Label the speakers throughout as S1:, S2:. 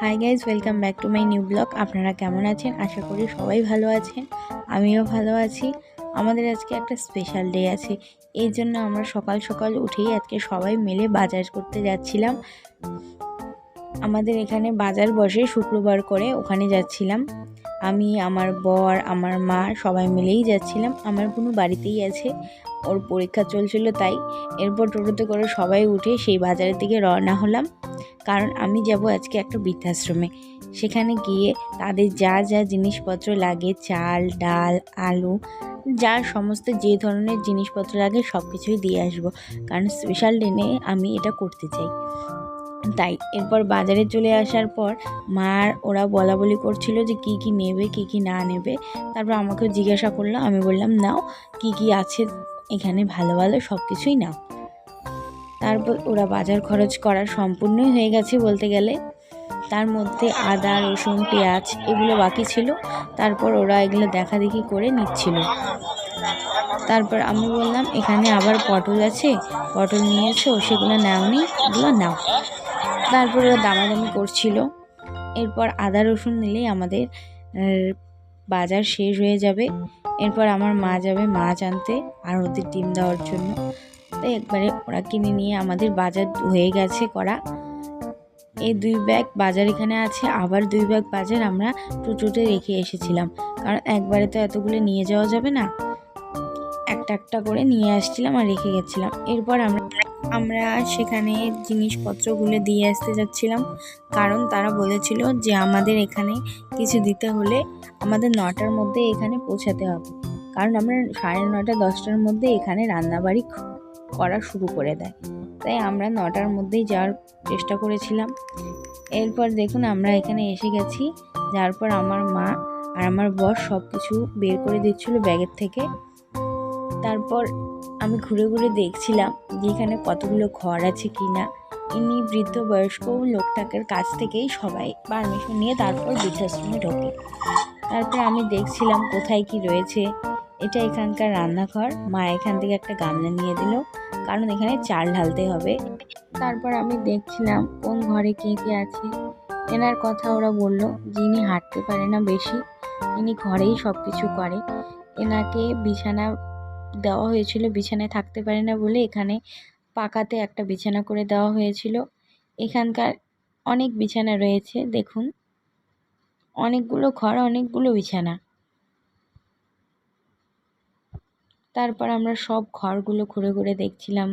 S1: Hi guys, welcome back to my new blog. আপনারা কেমন আছেন? আশা করি সবাই ভালো আছেন। আমিও ভালো আছি। আমাদের আজকে একটা স্পেশাল ডে আছে, এই জন্য আমরা সকাল সকাল উঠেই আজকে সবাই মিলে বাজার করতে যাচ্ছিলাম। আমাদের এখানে বাজার বসে শুক্রবার করে, ওখানে যাচ্ছিলাম। আমি, আমার বর, আমার মা সবাই মিলেই যাচ্ছিলাম। আমার বোনও বাড়িতেই আছে, ওর পরীক্ষা চলছিল তাই। এরপর টোটোতে করে সবাই উঠে সেই বাজারের দিকে রওনা হলাম, কারণ আমি যাব আজকে একটা বৃদ্ধাশ্রমে। সেখানে গিয়ে তাদের যা যা জিনিসপত্র লাগে, চাল, ডাল, আলু, যা সমস্ত যে ধরনের জিনিসপত্র লাগে সব কিছুই দিয়ে আসবো, কারণ স্পেশাল দিনে আমি এটা করতে চাই। তাই এরপর বাজারে চলে আসার পর ওরা বলা বলি করছিল যে কি কি নেবে, কি কি না নেবে। তারপর আমাকেও জিজ্ঞাসা করলো, আমি বললাম নাও, কি কি আছে এখানে ভালো ভালো সব কিছুই নাও। তারপর ওরা বাজার খরচ করা সম্পূর্ণই হয়ে গেছে বলতে গেলে। তার মধ্যে আদা, রসুন, পেঁয়াজ এগুলো বাকি ছিল। তারপর ওরা এগুলো দেখা দেখি করে নিচ্ছিল। তারপর আমি বললাম, এখানে আবার পটল আছে, পটল নিয়েছো, সেগুলো নাওনি, এগুলো নাও। তারপর ওরা দামাদামি করছিল। এরপর আদা রসুন নিলেই আমাদের বাজার শেষ হয়ে যাবে। এরপর আমার মা যাবে মাছ আনতে আর ওদের ডিম দেওয়ার জন্য। তাই একবারে ওরা কিনে নিয়ে আমাদের বাজার হয়ে গেছে করা। এই 2 ব্যাগ বাজার এখানে আছে, আবার 2 ব্যাগ বাজার আমরা টোটোতে রেখে এসেছিলাম, কারণ একবারে তো এতগুলো নিয়ে যাওয়া যাবে না। একটা একটা করে নিয়ে আসছিলাম আর রেখে গেছিলাম। এরপর আমরা সেখানে জিনিসপত্রগুলো দিয়ে আসতে যাচ্ছিলাম, কারণ তারা বলেছিল যে আমাদের এখানে কিছু দিতে হলে আমাদের 9টার মধ্যে এখানে পৌঁছাতে হবে, কারণ আমরা 9:30 10টার মধ্যে এখানে রান্নাবাড়ি করা শুরু করে দেয়। তাই আমরা 9টার মধ্যেই যাওয়ার চেষ্টা করেছিলাম। এরপর দেখুন আমরা এখানে এসে গেছি। যার পর আমার মা আর আমার বর সব কিছু বের করে দিচ্ছিল ব্যাগের থেকে। তারপর আমি ঘুরে ঘুরে দেখছিলাম যে এখানে কতগুলো ঘর আছে কিনা। ইনি বৃদ্ধ বয়স্ক লোকটাকের কাছ থেকেই সবাই পারমিশন নিয়ে তারপর বৃদ্ধাশ্রমে ঢোকে। তারপর আমি দেখছিলাম কোথায় কি রয়েছে। এটা এখানকার রান্নাঘর। মা এখান থেকে একটা গামলা নিয়ে দিল, কারণ এখানে চাল ঢালতে হবে। তারপর আমি দেখছিলাম কোন ঘরে কে কে আছে। এনার কথা ওরা বলল যে ইনি হাঁটতে পারে না বেশি, ইনি ঘরেই সব কিছু করে। এনাকে বিছানা দেওয়া হয়েছিল, বিছানায় থাকতে পারে না বলে এখানে পাকাতে একটা বিছানা করে দেওয়া হয়েছিল। এখানকার অনেক বিছানা রয়েছে, দেখুন অনেকগুলো ঘর, অনেকগুলো বিছানা। তারপর আমরা সব ঘরগুলো ঘুরে ঘুরে দেখছিলাম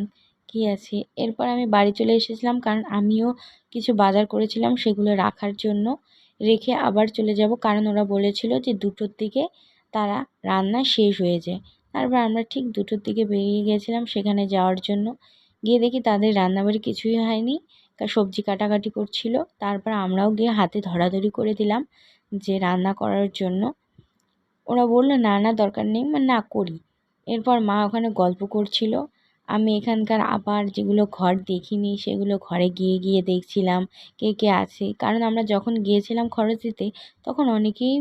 S1: কি আছে। এরপর আমি বাড়ি চলে এসেছিলাম, কারণ আমিও কিছু বাজার করেছিলাম সেগুলো রাখার জন্য। রেখে আবার চলে যাব, কারণ ওরা বলেছিল যে 2টোর দিকে তারা রান্না শেষ হয়ে যায়। তারপর আমরা ঠিক 2টোর দিকে বেরিয়ে গেছিলাম সেখানে যাওয়ার জন্য। গিয়ে দেখি তাদের রান্নাবাড়ি কিছুই হয়নি, সবজি কাটাকাটি করছিল। তারপর আমরাও গিয়ে হাতে ধরাধরি করে দিলাম যে রান্না করার জন্য। ওরা বললো না না দরকার নেই, না করি। এরপর মা ওখানে গল্প করছিল। আমি এখানকার আবার যেগুলো ঘর দেখিনি সেগুলো ঘরে গিয়ে গিয়ে দেখছিলাম কে কে আছে, কারণ আমরা যখন গিয়েছিলাম খরচ দিতে তখন অনেকেই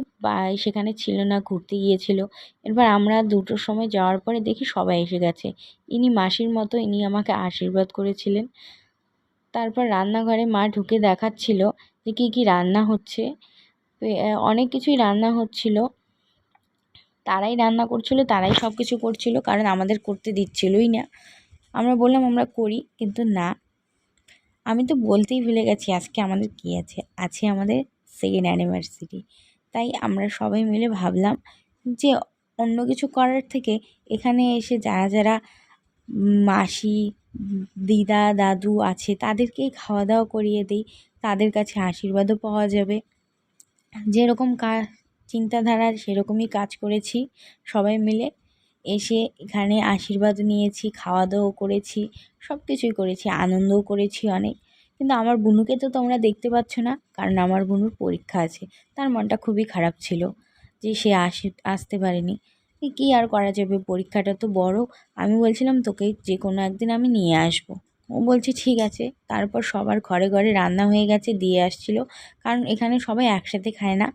S1: সেখানে ছিল না, ঘুরতে গিয়েছিল। এরপর আমরা 2টোর সময় যাওয়ার পরে দেখি সবাই এসে গেছে। ইনি মাসির মতো, ইনি আমাকে আশীর্বাদ করেছিলেন। তারপর রান্নাঘরে মা ঢুকে দেখাচ্ছিল যে কী কী রান্না হচ্ছে। অনেক কিছুই রান্না হচ্ছিল। তারাই রান্না করছিল, তারাই সব কিছু করছিল, কারণ আমাদের করতে দিচ্ছিলই না। আমরা বললাম আমরা করি, কিন্তু না। আমি তো বলতেই ভুলে গেছি আজকে আমাদের কী আছে, আছে আমাদের 2nd অ্যানিভার্সারি। তাই আমরা সবাই মিলে ভাবলাম যে অন্য কিছু করার থেকে এখানে এসে যারা যারা মাসি, দিদা, দাদু আছে তাদেরকেই খাওয়া দাওয়া করিয়ে দিই, তাদের কাছে আশীর্বাদও পাওয়া যাবে। যেরকম চিন্তাধারা সেরকমই কাজ করেছি সবাই মিলে। এসে এখানে আশীর্বাদ নিয়েছি, খাওয়া দাওয়া করেছি, সব কিছুই করেছি, আনন্দও করেছি অনেক। কিন্তু আমার বুনুকে তো তোমরা দেখতে পাচ্ছ না, কারণ আমার বুনুর পরীক্ষা আছে। তার মনটা খুবই খারাপ ছিল যে সে আসতে পারেনি। কী আর করা যাবে, পরীক্ষাটা তো বড়। আমি বলছিলাম তোকে যে কোনো একদিন আমি নিয়ে আসবো। ও বলছে ঠিক আছে। তারপর সবার ঘরে ঘরে রান্না হয়ে গেছে, দিয়ে আসছিল, কারণ এখানে সবাই একসাথে খায় না,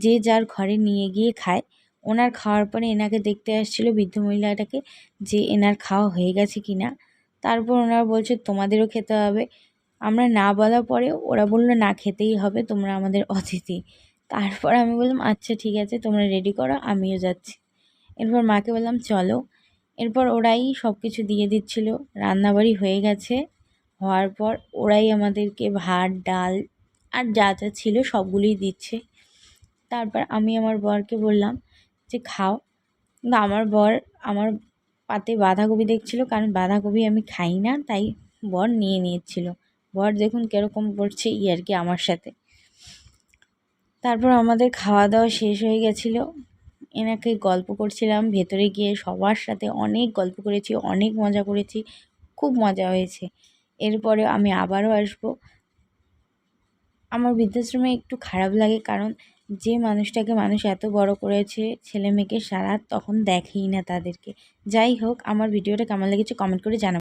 S1: যে যার ঘরে নিয়ে গিয়ে খায়। ওনার খাওয়ার পরে এনাকে দেখতে আসছিল বৃদ্ধ মহিলাটাকে যে এনার খাওয়া হয়ে গেছে কি না। তারপর ওনারা বলছে তোমাদেরও খেতে হবে। আমরা না বলার পরে ওরা বললো না খেতেই হবে, তোমরা আমাদের অতিথি। তারপর আমি বললাম আচ্ছা ঠিক আছে, তোমরা রেডি করো, আমিও যাচ্ছি। এরপর মাকে বললাম চলো। এরপর ওরাই সব কিছু দিয়ে দিচ্ছিলো, রান্নাবাড়ি হয়ে গেছে। হওয়ার পর ওরাই আমাদেরকে ভাত ডাল আর যা যা ছিল সবগুলোই দিচ্ছে। তারপর আমি আমার বরকে বললাম যে খাও, কিন্তু আমার বর আমার পাতে বাঁধাকপি দেখছিল, কারণ বাঁধাকপি আমি খাই না, তাই বর নিয়ে নিয়েছিল। বর দেখুন কীরকম করছে ইয়ার্কি আমার সাথে। তারপর আমাদের খাওয়া দাওয়া শেষ হয়ে গেছিলো। এনাকে গল্প করছিলাম, ভেতরে গিয়ে সবার সাথে অনেক গল্প করেছি, অনেক মজা করেছি, খুব মজা হয়েছে। এরপরে আমি আবারও আসবো। আমার বৃদ্ধাশ্রমে একটু খারাপ লাগে, কারণ যে মানুষটাকে মানুষ এত বড় করেছে, ছেলে মেয়েকে সারা, তখন দেখেই না তাদেরকে। যাই হোক, আমার ভিডিওটা কেমন লেগেছে কমেন্ট করে জানাবেন।